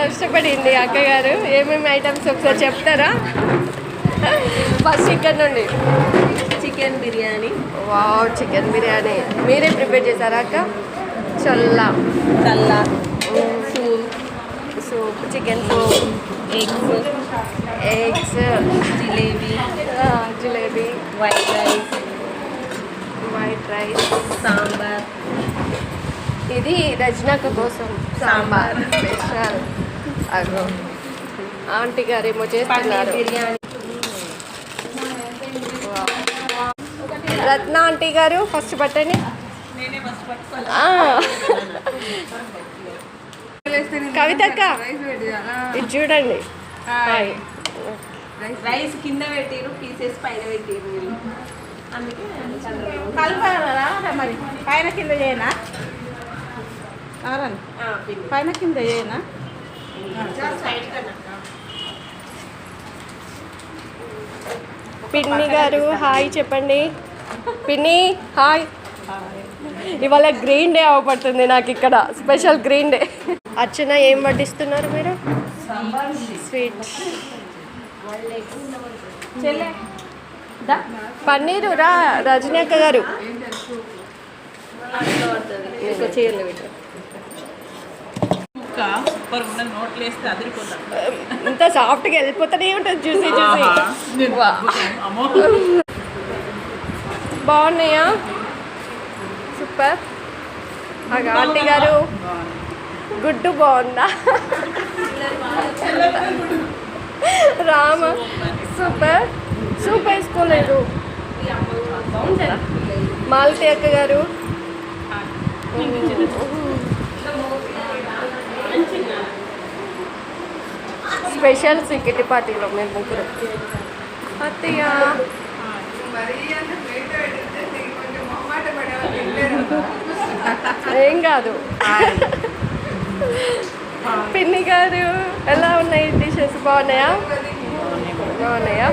కష్టపడింది అక్కగారు. ఏమేమి ఐటమ్స్ ఒకసారి చెప్తారా? ఫస్ట్ ఇక్కడ నుండి chicken biryani. Wow, chicken biryani మీరే ప్రిపేర్ చేశారా అక్క? చల్లా soup, chicken soup, eggs, jalebi, white rice, sambar. ఇది రజనాక కోసం సాంబార్ స్పెషల్. అగో ఆంటీ గారు ఏమో చేస్తున్నారు. బిర్యానీ. రత్న ఆంటీ గారు ఫస్ట్ పట్టండి. కవితక్క ఇది చూడండి. రైస్ కింద పెట్టిరు, పీసెస్ పైన పెట్టిరు. అందుకే కలపాలా మరి? పైన కింద చేయనా? పైన కింద చేయనా? పిన్ని గారు హాయ్ చెప్పండి. పిన్ని హాయ్. ఇవాళ గ్రీన్ డే అవపడుతుంది నాకు ఇక్కడ, స్పెషల్ గ్రీన్ డే. అర్చన ఏం వడ్డిస్తున్నారు మీరు? స్వీట్ పన్నీరు రా రజనీ అక్క గారు. చీరలు పెట్టు. ఇంత సాఫ్ట్గా వెళ్ళిపోతూనే ఉంటుంది చూసి చూసి. బాగున్నాయా? సూపర్. ఆంటీ గారు గుడ్డు బాగుందా? రామ సూపర్. సూప్ వేసుకోలేదు. మాలతి అక్క గారు స్పెషల్ సికిటి పార్టీలో మేము ముగ్గురు. అత్తయ్య ఏం కాదు. పిన్ని గారు ఎలా ఉన్నాయి డిషెస్? బాగున్నాయా? బాగున్నాయా?